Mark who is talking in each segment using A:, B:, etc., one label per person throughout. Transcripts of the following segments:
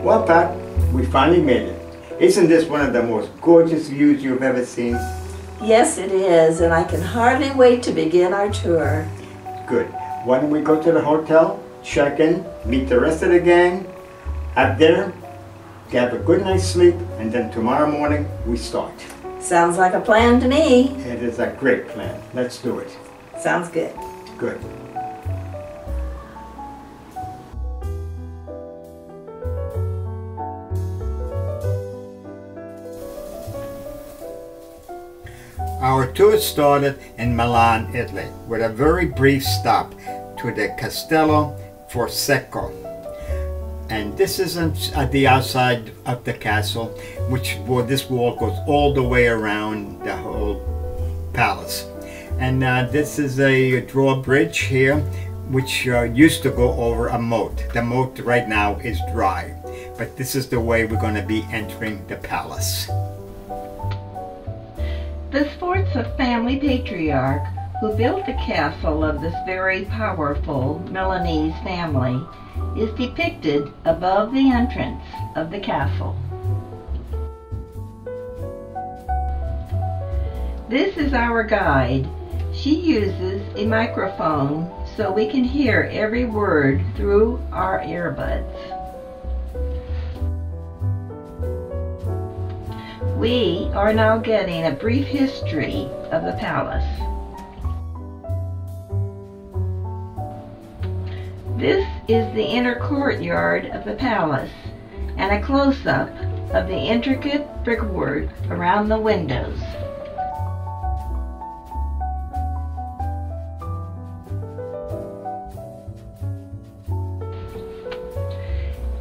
A: Well, Pat, we finally made it. Isn't this one of the most gorgeous views you've ever seen?
B: Yes, it is, and I can hardly wait to begin our tour.
A: Good. Why don't we go to the hotel, check in, meet the rest of the gang, have dinner, have a good night's sleep, and then tomorrow morning we start.
B: Sounds like a plan to me.
A: It is a great plan. Let's do it.
B: Sounds good.
A: Good. Our tour started in Milan, Italy, with a very brief stop to the Castello Forsecco. And this is at the outside of the castle, this wall goes all the way around the whole palace. And this is a drawbridge here, which used to go over a moat. The moat right now is dry, but this is the way we're going to be entering the palace.
B: The Sforza family patriarch, who built the castle of this very powerful Milanese family, is depicted above the entrance of the castle. This is our guide. She uses a microphone so we can hear every word through our earbuds. We are now getting a brief history of the palace. This is the inner courtyard of the palace and a close-up of the intricate brickwork around the windows.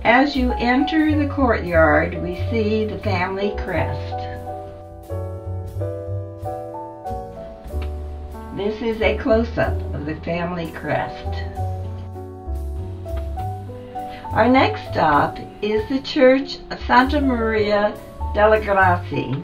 B: As you enter the courtyard, we see the family crest. This is a close-up of the family crest. Our next stop is the Church of Santa Maria delle Grazie.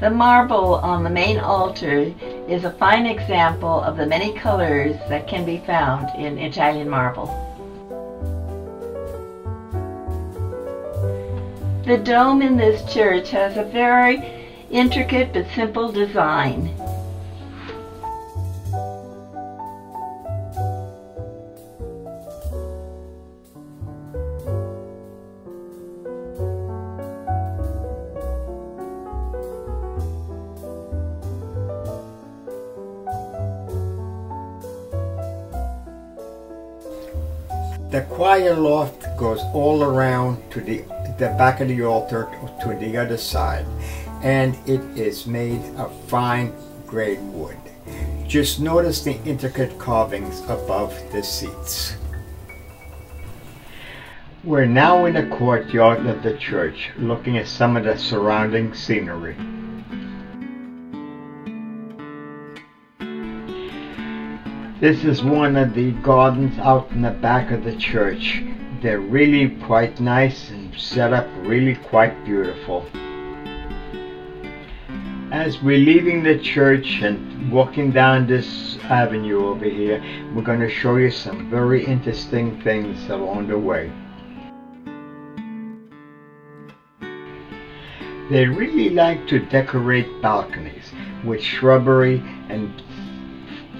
B: The marble on the main altar is a fine example of the many colors that can be found in Italian marble. The dome in this church has a very intricate but simple design.
A: The choir loft goes all around to the back of the altar to the other side, and it is made of fine grade wood. Just notice the intricate carvings above the seats. We're now in the courtyard of the church, looking at some of the surrounding scenery. This is one of the gardens out in the back of the church. They're really quite nice and set up really quite beautiful. As we're leaving the church and walking down this avenue over here, we're going to show you some very interesting things along the way. They really like to decorate balconies with shrubbery and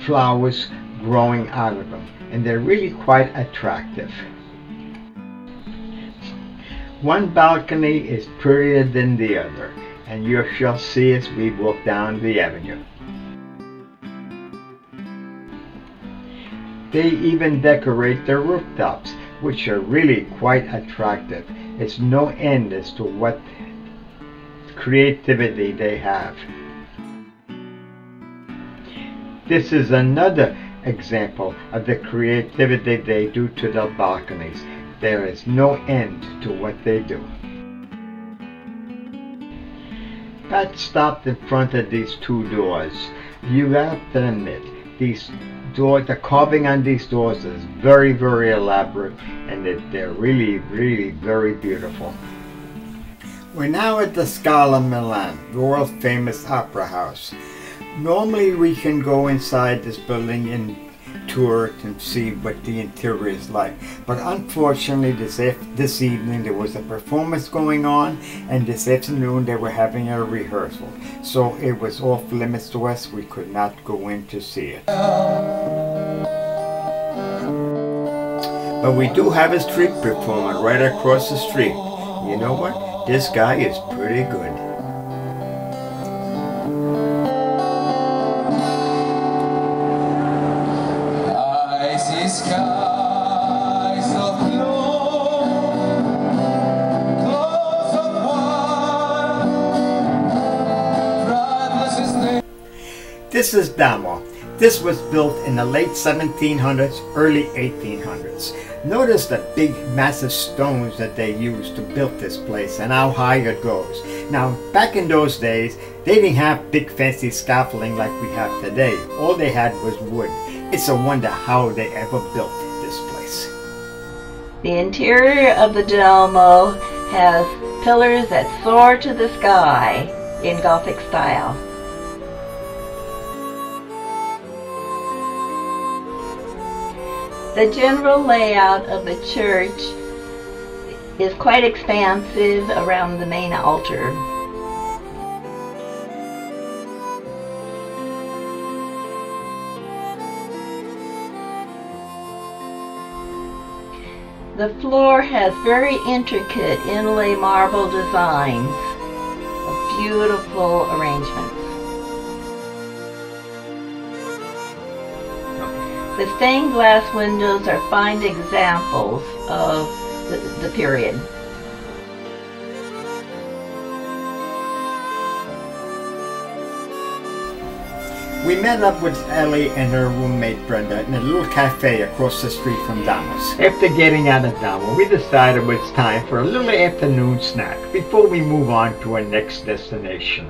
A: flowers growing out of them, and they're really quite attractive. One balcony is prettier than the other, and you shall see as we walk down the avenue. They even decorate their rooftops, which are really quite attractive. It's no end as to what creativity they have. This is another example of the creativity they do to the balconies. There is no end to what they do. Pat stopped in front of these two doors. You have to admit, these doors, the carving on these doors is very, very elaborate, and they're really, really very beautiful. We're now at the Scala Milan, the world famous opera house. Normally we can go inside this building and tour it and see what the interior is like, but unfortunately this evening there was a performance going on, and this afternoon they were having a rehearsal, so it was off limits to us. We could not go in to see it. But we do have a street performer right across the street. You know what? This guy is pretty good. This is Damo. This was built in the late 1700s, early 1800s. Notice the big massive stones that they used to build this place and how high it goes. Now back in those days they didn't have big fancy scaffolding like we have today. All they had was wood. It's a wonder how they ever built this place.
B: The interior of the Duomo has pillars that soar to the sky in Gothic style. The general layout of the church is quite expansive around the main altar. The floor has very intricate inlay marble designs of beautiful arrangements. The stained glass windows are fine examples of the period.
A: We met up with Ellie and her roommate Brenda in a little cafe across the street from Damo's. After getting out of Damo, we decided it was time for a little afternoon snack before we move on to our next destination.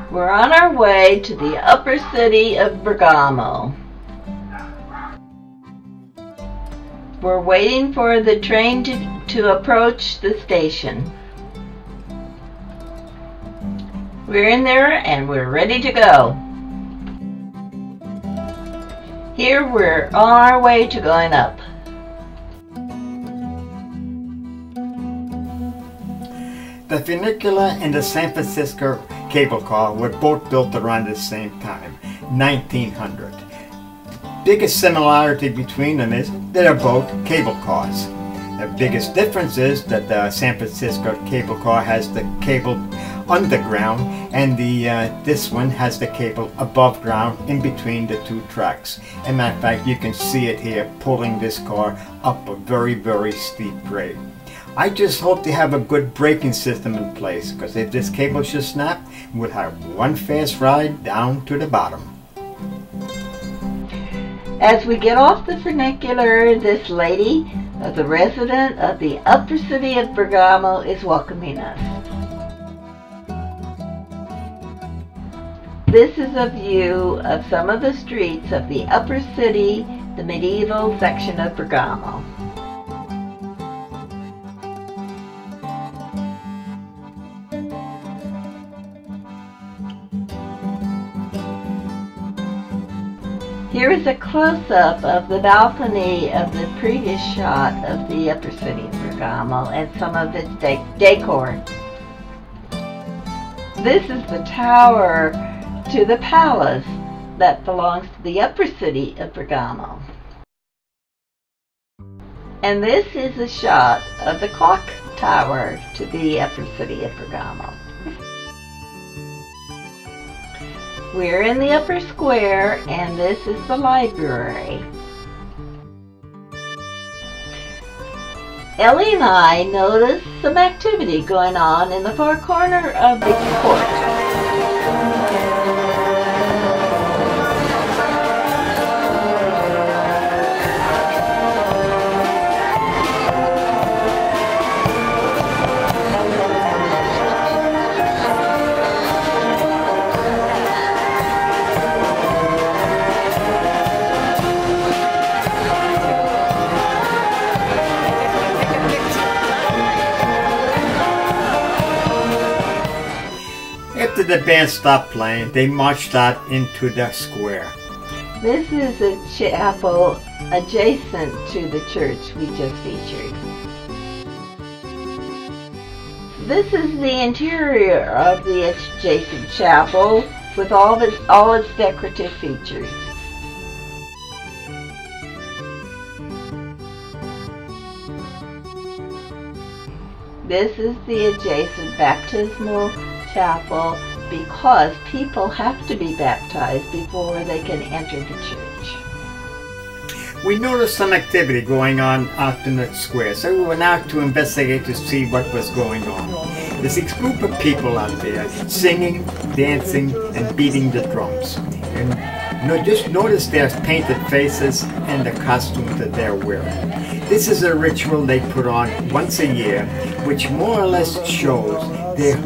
B: We're on our way to the upper city of Bergamo. We're waiting for the train to approach the station. We're in there and we're ready to go. Here we're on our way to going up.
A: The funicular and the San Francisco cable car were both built around the same time, 1900. Biggest similarity between them is they're both cable cars. The biggest difference is that the San Francisco cable car has the cable underground, and this one has the cable above ground in between the two tracks. As a matter of fact, you can see it here pulling this car up a very, very steep grade. I just hope they have a good braking system in place, because if this cable should snap, we'll have one fast ride down to the bottom.
B: As we get off the funicular, this lady, the resident of the upper city of Bergamo, is welcoming us. This is a view of some of the streets of the upper city, the medieval section of Bergamo. Here is a close-up of the balcony of the previous shot of the upper city of Bergamo and some of its decor. This is the tower to the palace that belongs to the upper city of Bergamo. And this is a shot of the clock tower to the upper city of Bergamo. We're in the upper square, and this is the library. Ellie and I noticed some activity going on in the far corner of the court.
A: the band stopped playing, they marched out into the square.
B: This is a chapel adjacent to the church we just featured. This is the interior of the adjacent chapel with all its decorative features. This is the adjacent baptismal chapel because people have to be baptized before they can enter the church.
A: We noticed some activity going on out in the square, so we went out to investigate to see what was going on. There's a group of people out there singing, dancing, and beating the drums. And just notice their painted faces and the costumes that they're wearing. This is a ritual they put on once a year, which more or less shows their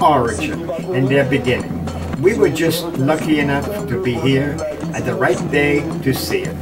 A: origin and their beginning. We were just lucky enough to be here at the right day to see it.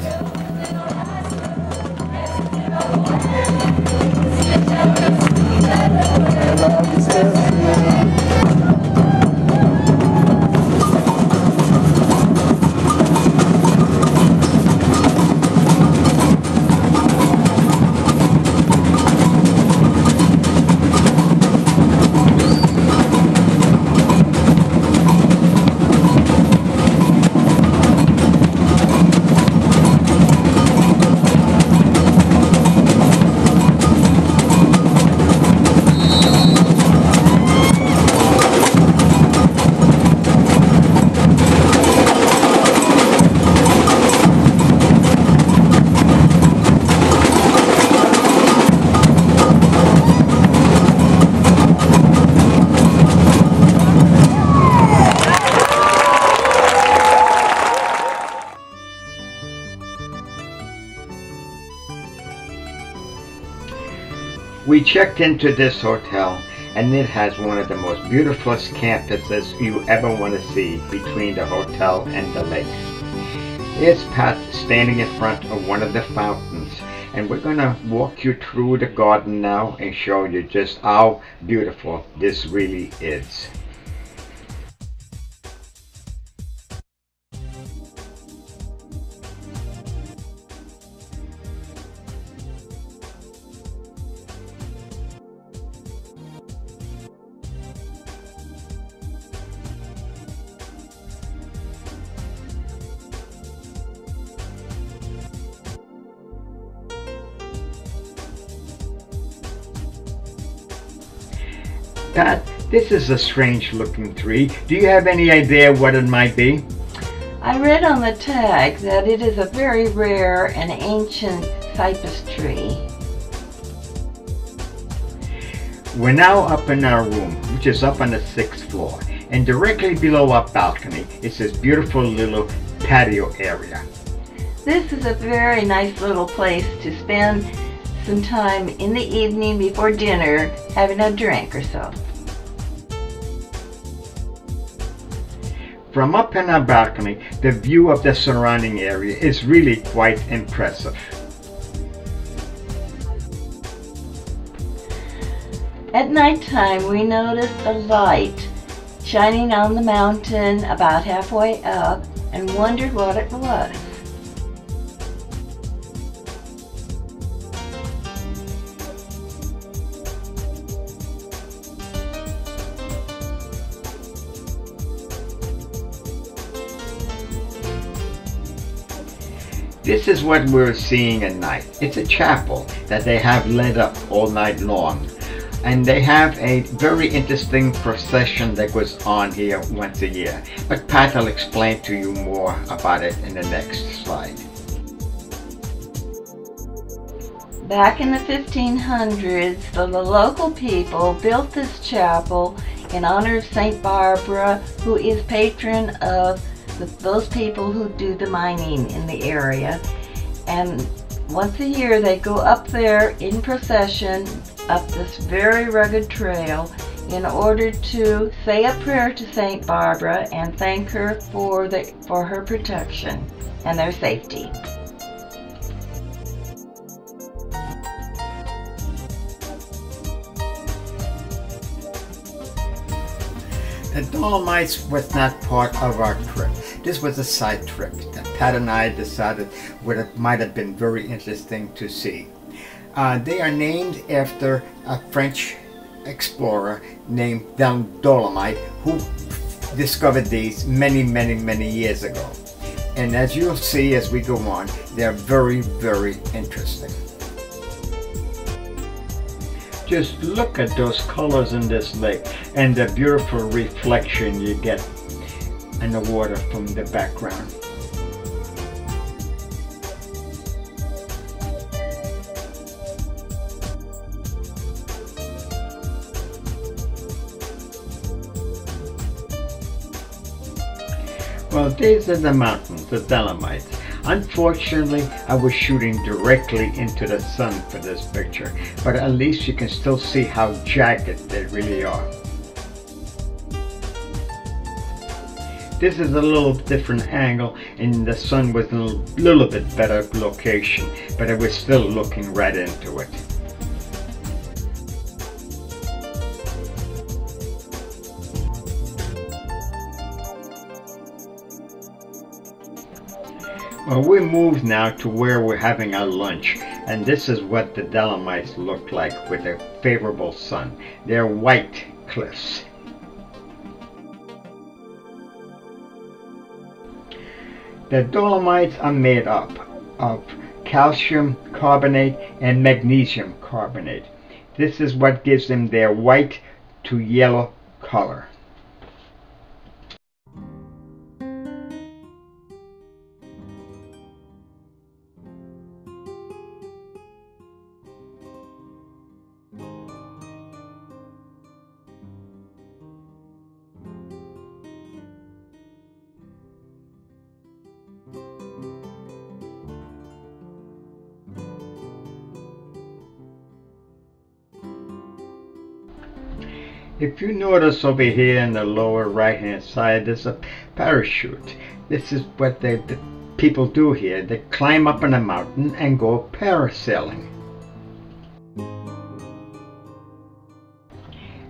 A: We checked into this hotel, and it has one of the most beautiful campuses you ever want to see between the hotel and the lake. Here's Pat standing in front of one of the fountains, and we're going to walk you through the garden now and show you just how beautiful this really is. Pat, this is a strange looking tree. Do you have any idea what it might be?
B: I read on the tag that it is a very rare and ancient cypress tree.
A: We're now up in our room, which is up on the 6th floor, and directly below our balcony is this beautiful little patio area.
B: This is a very nice little place to spend some time in the evening before dinner having a drink or so.
A: From up in our balcony, the view of the surrounding area is really quite impressive.
B: At nighttime, we noticed a light shining on the mountain about halfway up and wondered what it was.
A: This is what we're seeing at night. It's a chapel that they have lit up all night long. And they have a very interesting procession that goes on here once a year. But Pat will explain to you more about it in the next slide.
B: Back in the 1500s, the local people built this chapel in honor of St. Barbara, who is patron of those people who do the mining in the area. And once a year they go up there in procession up this very rugged trail in order to say a prayer to St. Barbara and thank her for her protection and their safety.
A: The Dolomites was not part of our trip. This was a side trip that Pat and I decided might have been very interesting to see. They are named after a French explorer named Dolomite who discovered these many years ago. And as you'll see as we go on, they're very interesting. Just look at those colors in this lake and the beautiful reflection you get in the water from the background. Well, these are the mountains, the Dolomites. Unfortunately, I was shooting directly into the sun for this picture, but at least you can still see how jagged they really are. This is a little different angle and the sun was in a little bit better location, but I was still looking right into it. Well, we moved now to where we're having our lunch, and this is what the Dolomites look like with a favorable sun. They're white cliffs. The Dolomites are made up of calcium carbonate and magnesium carbonate. This is what gives them their white to yellow color. If you notice over here in the lower right hand side, there's a parachute. This is what the people do here. They climb up on a mountain and go parasailing.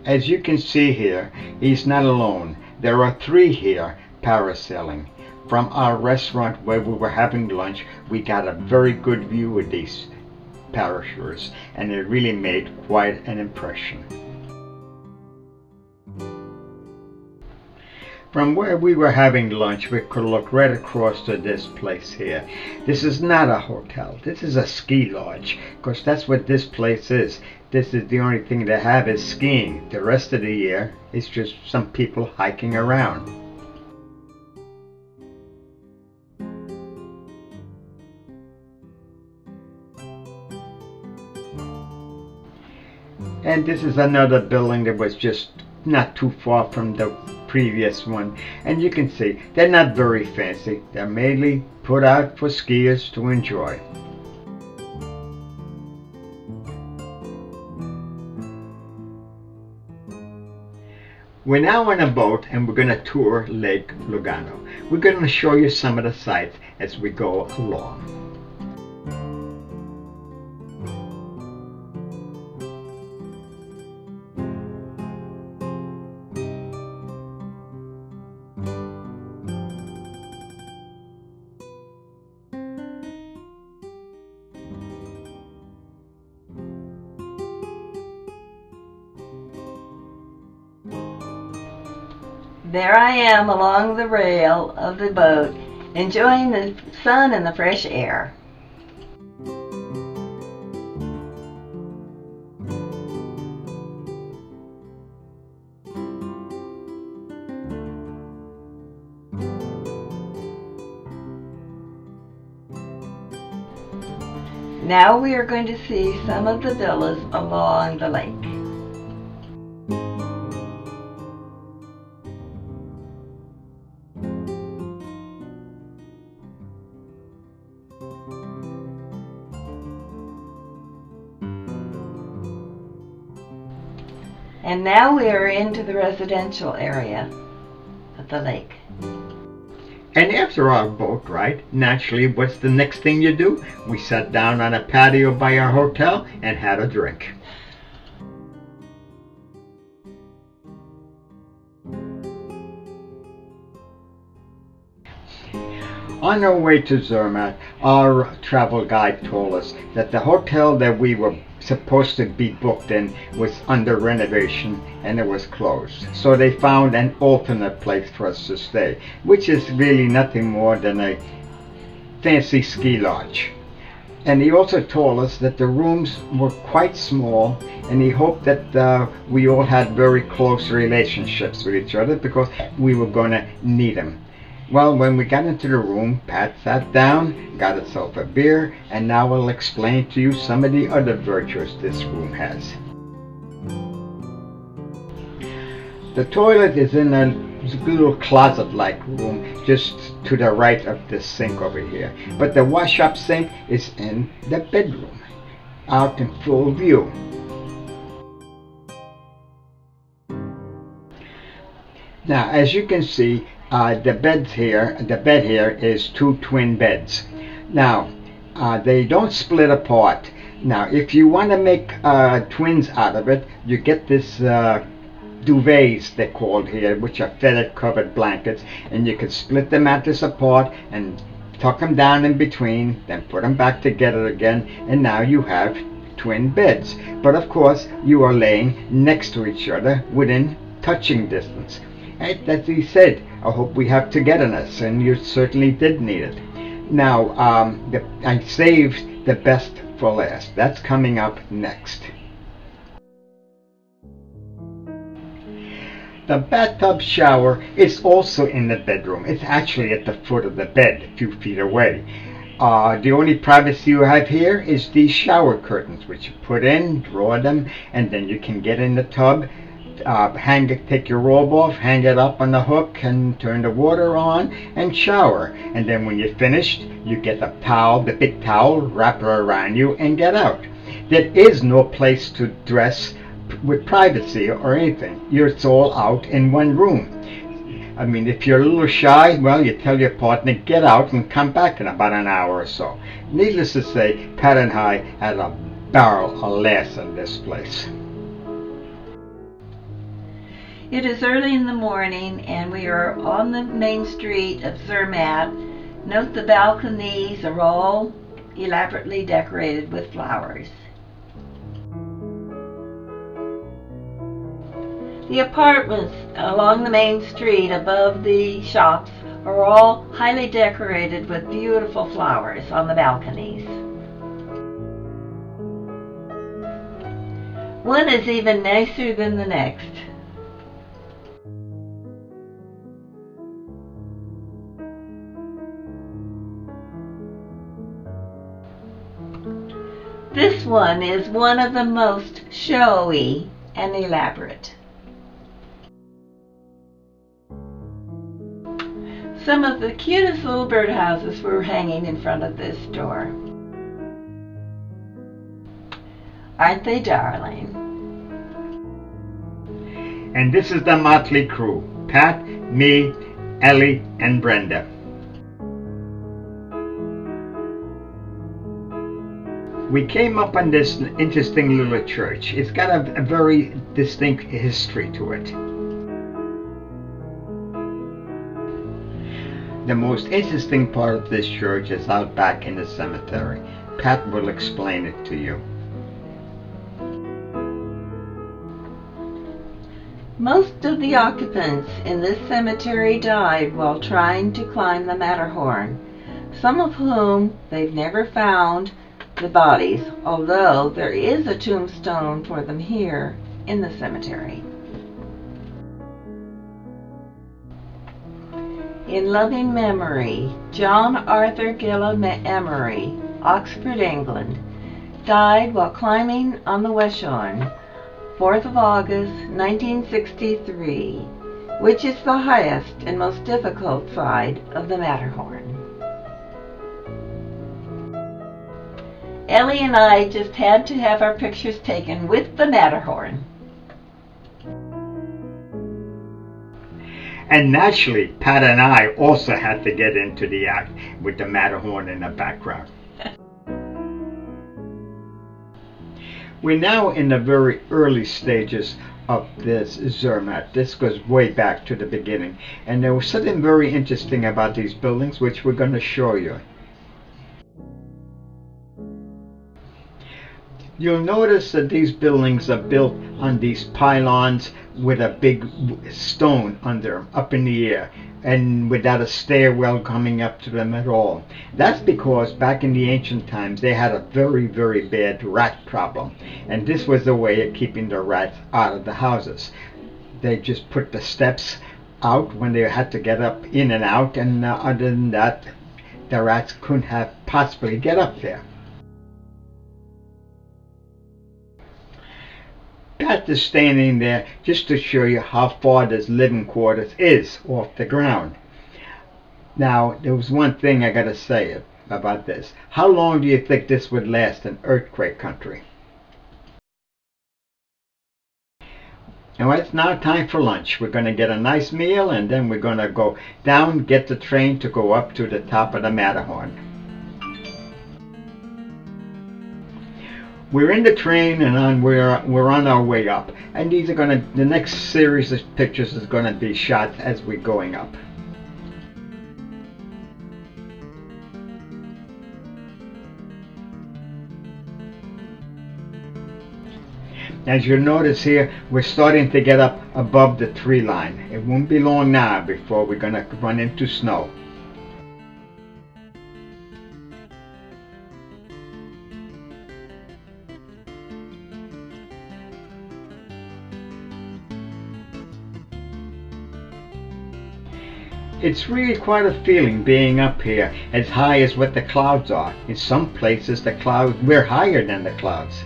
A: As you can see here, he's not alone. There are 3 here parasailing. From our restaurant where we were having lunch, we got a very good view of these parachuters, and it really made quite an impression. From where we were having lunch, we could look right across to this place here. This is not a hotel. This is a ski lodge, because that's what this place is. This is the only thing they have is skiing. The rest of the year is just some people hiking around. And this is another building that was just not too far from the previous one, and you can see they're not very fancy. They're mainly put out for skiers to enjoy. We're now on a boat and we're going to tour Lake Lugano. We're going to show you some of the sights as we go along.
B: There I am along the rail of the boat, enjoying the sun and the fresh air. Now we are going to see some of the villas along the lake. And now we are into the residential area of the lake.
A: And after our boat ride, naturally, what's the next thing you do? We sat down on a patio by our hotel and had a drink. On our way to Zermatt, our travel guide told us that the hotel that we were supposed to be booked in was under renovation and it was closed. So they found an alternate place for us to stay, which is really nothing more than a fancy ski lodge. And he also told us that the rooms were quite small, and he hoped that we all had very close relationships with each other because we were going to need them. Well, when we got into the room, Pat sat down, got herself a beer, and now I'll explain to you some of the other virtues this room has. The toilet is in a little closet-like room just to the right of the sink over here, but the wash-up sink is in the bedroom, out in full view. Now, as you can see, the bed here is two twin beds. Now, they don't split apart. Now, if you want to make twins out of it, you get this duvets, they're called here, which are feather covered blankets, and you can split the mattress apart and tuck them down in between, then put them back together again, and now you have twin beds. But of course, you are laying next to each other within touching distance. And as he said, I hope we have togetherness, and you certainly did need it. Now, I saved the best for last. That's coming up next. The bathtub shower is also in the bedroom. It's actually at the foot of the bed, a few feet away. The only privacy you have here is these shower curtains, which you put in, draw them, and then you can get in the tub, take your robe off, hang it up on the hook, and turn the water on and shower. And then when you're finished, you get the towel, the big towel, wrap it around you and get out. There is no place to dress with privacy or anything. It's all out in one room. I mean, if you're a little shy, well, you tell your partner, get out and come back in about an hour or so. Needless to say, Pat and I had a barrel of laughs in this place.
B: It is early in the morning and we are on the main street of Zermatt. Note the balconies are all elaborately decorated with flowers. The apartments along the main street above the shops are all highly decorated with beautiful flowers on the balconies. One is even nicer than the next. This one is one of the most showy and elaborate. Some of the cutest little birdhouses were hanging in front of this door. Aren't they darling?
A: And this is the motley crew: Pat, me, Ellie, and Brenda. We came up on this interesting little church. It's got a very distinct history to it. The most interesting part of this church is out back in the cemetery. Pat will explain it to you.
B: Most of the occupants in this cemetery died while trying to climb the Matterhorn, some of whom they've never found the bodies, although there is a tombstone for them here in the cemetery. In loving memory, John Arthur Gillam Emery, Oxford, England, died while climbing on the Weshorn, 4th of August, 1963, which is the highest and most difficult side of the Matterhorn. Ellie and I just had to have our pictures taken with the Matterhorn.
A: And naturally, Pat and I also had to get into the act with the Matterhorn in the background. We're now in the very early stages of this Zermatt. This goes way back to the beginning. And there was something very interesting about these buildings, which we're going to show you. You'll notice that these buildings are built on these pylons with a big stone under them, up in the air, and without a stairwell coming up to them at all. That's because back in the ancient times they had a very, very bad rat problem, and this was a way of keeping the rats out of the houses. They just put the steps out when they had to get up in and out, and other than that, the rats couldn't have possibly get up there. Pat is standing there just to show you how far this living quarters is off the ground. Now, there was one thing I got to say about this. How long do you think this would last in earthquake country? And well, it's now time for lunch. We're going to get a nice meal, and then we're going to go down, get the train to go up to the top of the Matterhorn. We're in the train, and we're on our way up. And these are the next series of pictures is going to be shot as we're going up. As you'll notice here, we're starting to get up above the tree line. It won't be long now before we're going to run into snow. It's really quite a feeling being up here as high as what the clouds are. In some places we're higher than the clouds.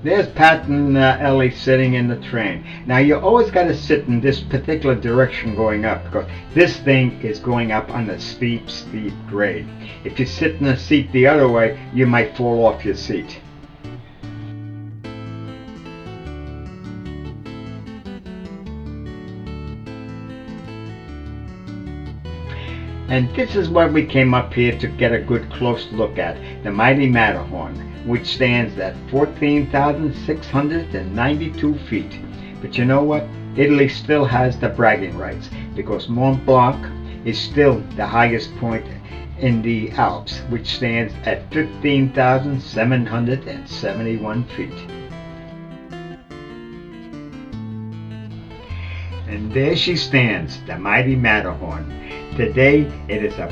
A: There's Pat and Ellie sitting in the train. Now you always got to sit in this particular direction going up, because this thing is going up on a steep, steep grade. If you sit in the seat the other way, you might fall off your seat. And this is what we came up here to get a good close look at, the mighty Matterhorn, which stands at 14,692 feet. But you know what? Italy still has the bragging rights, because Mont Blanc is still the highest point in the Alps, which stands at 15,771 feet. And there she stands, the mighty Matterhorn. Today it is a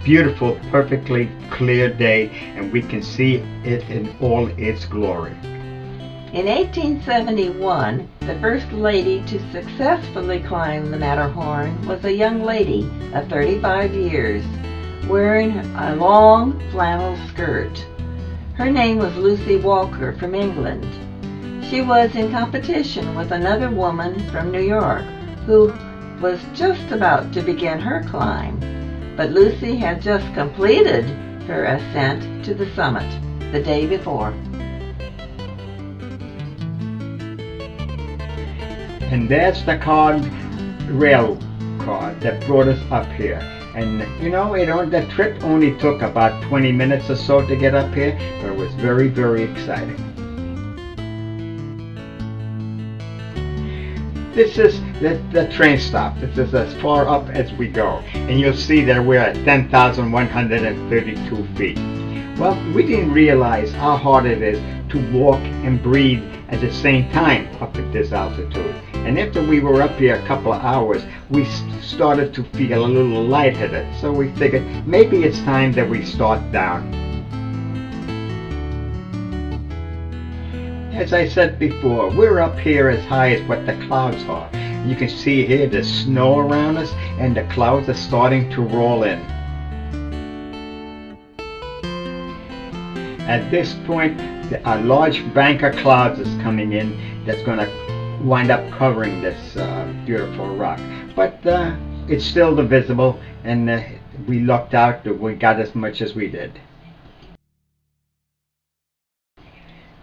A: beautiful, perfectly clear day, and we can see it in all its glory.
B: In 1871, the first lady to successfully climb the Matterhorn was a young lady of 35 years, wearing a long flannel skirt. Her name was Lucy Walker from England. She was in competition with another woman from New York who was just about to begin her climb, but Lucy had just completed her ascent to the summit the day before.
A: And that's the rail car that brought us up here. And you know, the trip only took about 20 minutes or so to get up here, but it was very, very exciting. This is the train stop. This is as far up as we go. And you'll see that we're at 10,132 feet. Well, we didn't realize how hard it is to walk and breathe at the same time up at this altitude. And after we were up here a couple of hours, we started to feel a little lightheaded. So we figured maybe it's time that we start down. As I said before, we're up here as high as what the clouds are. You can see here the snow around us, and the clouds are starting to roll in. At this point, a large bank of clouds is coming in that's going to wind up covering this beautiful rock. But it's still visible, and we lucked out that we got as much as we did.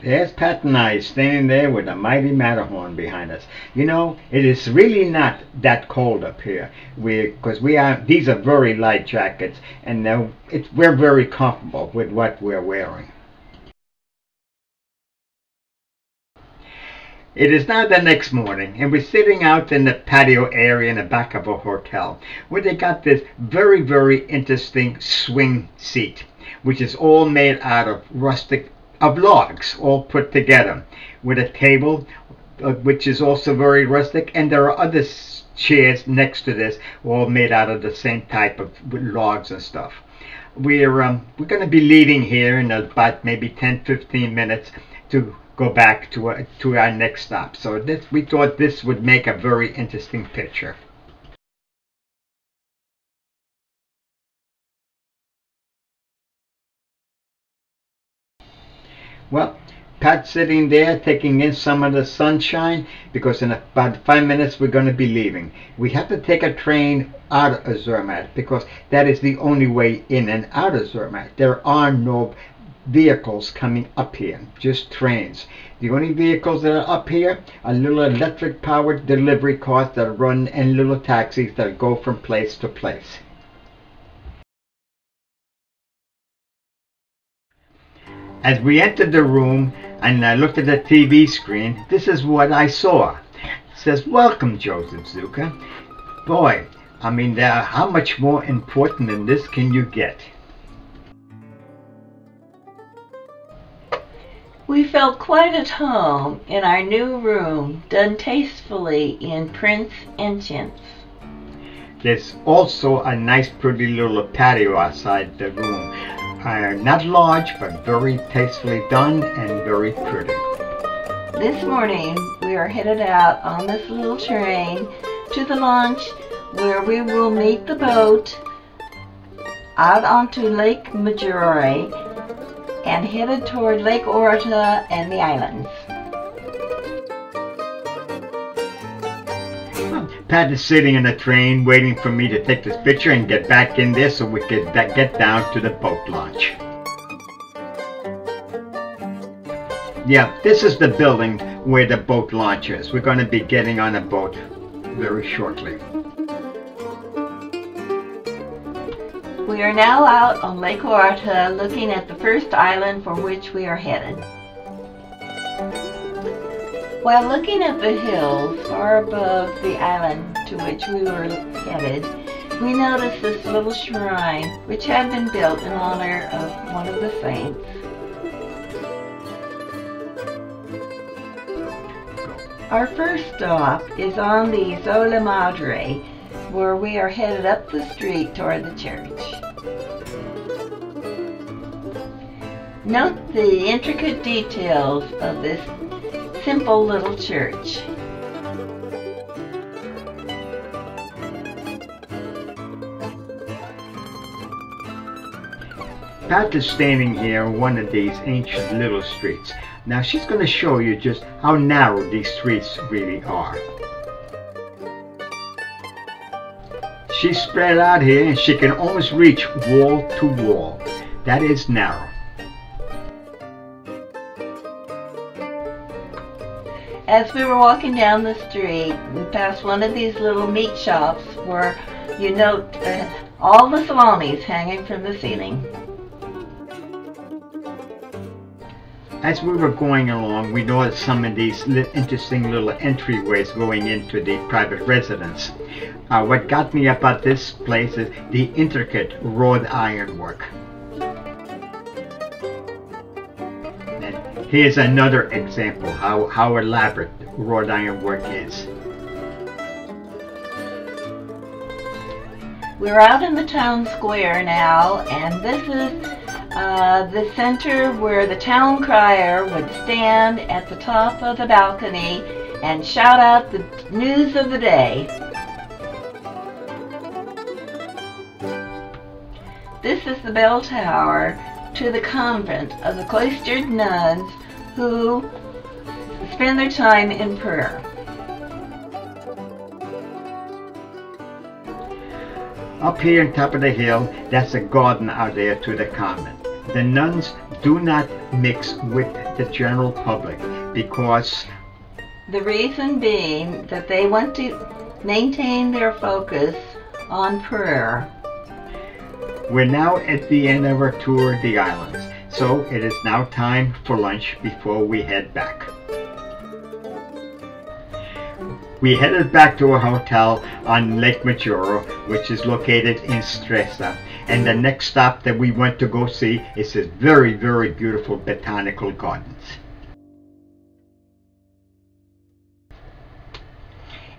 A: There's Pat and I standing there with a mighty Matterhorn behind us. You know, it is really not that cold up here. These are very light jackets, and we're very comfortable with what we're wearing. It is now the next morning, and we're sitting out in the patio area in the back of a hotel, where they got this very, very interesting swing seat, which is all made out of logs, all put together, with a table, which is also very rustic, and there are other chairs next to this, all made out of the same type of logs and stuff. We're going to be leaving here in about maybe 10-15 minutes to go back to our next stop. So we thought this would make a very interesting picture. Well, Pat's sitting there taking in some of the sunshine, because in about 5 minutes we're going to be leaving. We have to take a train out of Zermatt, because that is the only way in and out of Zermatt. There are no vehicles coming up here, just trains. The only vehicles that are up here are little electric powered delivery cars that run, and little taxis that go from place to place. As we entered the room and I looked at the TV screen, this is what I saw. It says, "Welcome, Joseph Zucker." Boy, I mean, how much more important than this can you get?
B: We felt quite at home in our new room, done tastefully in prints and chintz.
A: There's also a nice pretty little patio outside the room. Not large, but very tastefully done and very pretty.
B: This morning we are headed out on this little train to the launch, where we will meet the boat out onto Lake Maggiore and headed toward Lake Orta and the islands.
A: Pat is sitting in the train waiting for me to take this picture and get back in there so we could get down to the boat launch. Yeah, this is the building where the boat launch is. We're going to be getting on a boat very shortly.
B: We are now out on Lake Orta, looking at the first island for which we are headed. While looking at the hills far above the island to which we were headed, we noticed this little shrine which had been built in honor of one of the saints. Our first stop is on the Isola Madre, where we are headed up the street toward the church. Note the intricate details of this simple little church.
A: Pat is standing here on one of these ancient little streets. Now she's going to show you just how narrow these streets really are. She's spread out here and she can almost reach wall to wall. That is narrow.
B: As we were walking down the street, we passed one of these little meat shops where you note all the salonis hanging from the ceiling.
A: As we were going along, we noticed some of these interesting little entryways going into the private residence. What got me about this place is the intricate wrought iron work. And here's another example how elaborate wrought iron work is.
B: We're out in the town square now, and this is the center where the town crier would stand at the top of the balcony and shout out the news of the day. This is the bell tower to the convent of the cloistered nuns who spend their time in prayer.
A: Up here on top of the hill, that's a garden out there to the convent. the nuns do not mix with the general public because
B: the reason being that they want to maintain their focus on prayer.
A: We're now at the end of our tour of the islands, so it is now time for lunch before we head back. We headed back to a hotel on Lake Majuro, which is located in Stresa, and the next stop that we went to go see is this very, very beautiful botanical gardens.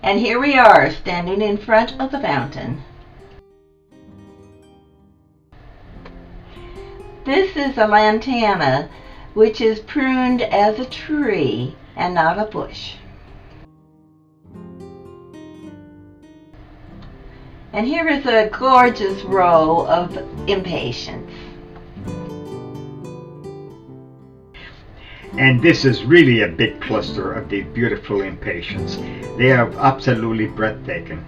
B: And here we are, standing in front of the fountain. This is a lantana, which is pruned as a tree and not a bush. And here is a gorgeous row of impatiens.
A: And this is really a big cluster of these beautiful impatiens. They are absolutely breathtaking.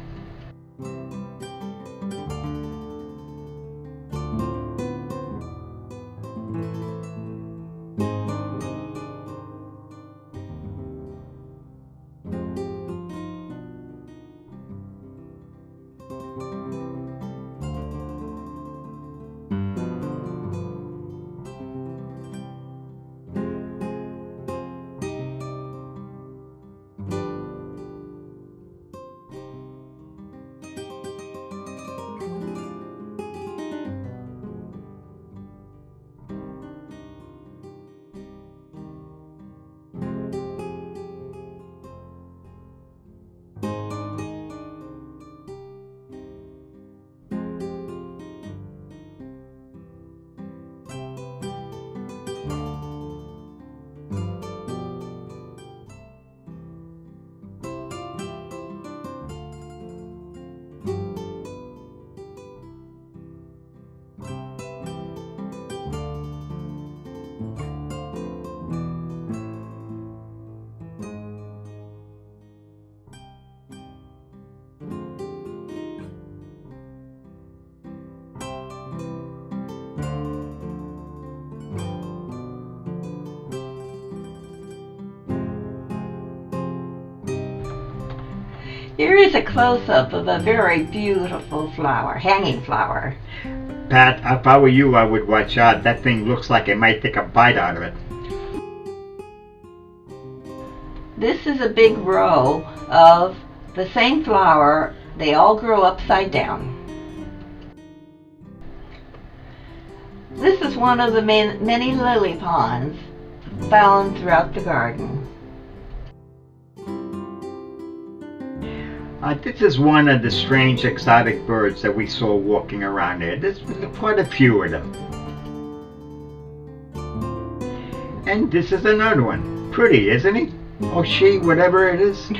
B: Here is a close-up of a very beautiful flower, hanging flower.
A: Pat, if I were you, I would watch out. That thing looks like it might take a bite out of it.
B: This is a big row of the same flower. They all grow upside down. This is one of the many lily ponds found throughout the garden.
A: This is one of the strange exotic birds that we saw walking around there. There's quite a few of them. And this is another one. Pretty, isn't he? Or she, whatever it is.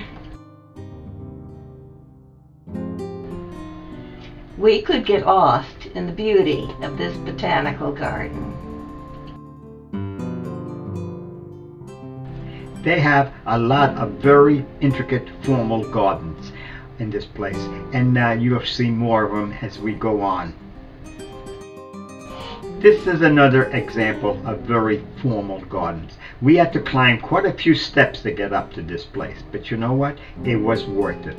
B: We could get lost in the beauty of this botanical garden.
A: They have a lot of very intricate formal gardens in this place, and you'll see more of them as we go on. This is another example of very formal gardens. We had to climb quite a few steps to get up to this place, but you know what? It was worth it.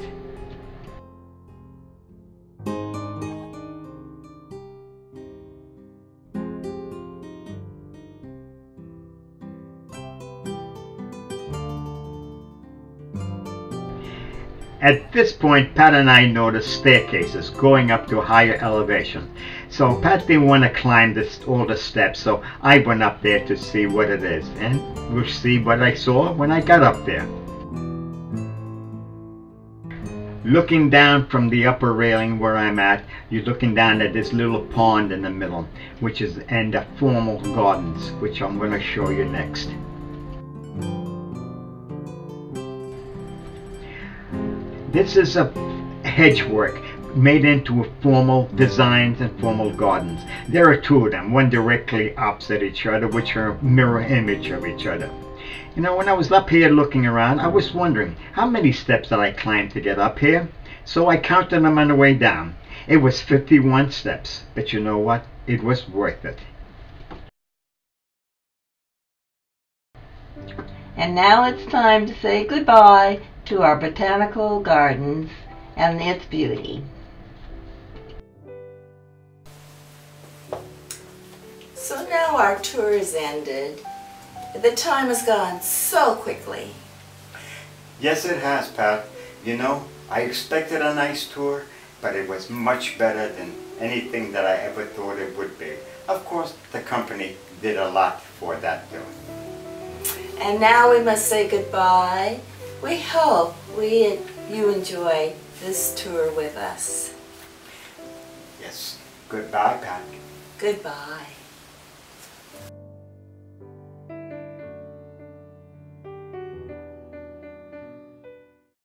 A: At this point, Pat and I noticed staircases going up to a higher elevation. So Pat didn't want to climb all the steps, so I went up there to see what it is. And we'll see what I saw when I got up there. Looking down from the upper railing where I'm at, you're looking down at this little pond in the middle, which is in the formal gardens, which I'm going to show you next. This is a hedgework made into formal designs and formal gardens. There are two of them, one directly opposite each other, which are a mirror image of each other. You know, when I was up here looking around, I was wondering, how many steps did I climb to get up here? So I counted them on the way down. It was 51 steps, but you know what? It was worth it.
B: And now it's time to say goodbye to our botanical gardens and its beauty.
C: So now our tour is ended. The time has gone so quickly.
A: Yes, it has, Pat. You know, I expected a nice tour, but it was much better than anything that I ever thought it would be. Of course, the company did a lot for that too.
C: And now we must say goodbye. We hope you enjoy this tour with us.
A: Yes. Goodbye, Pat.
C: Goodbye.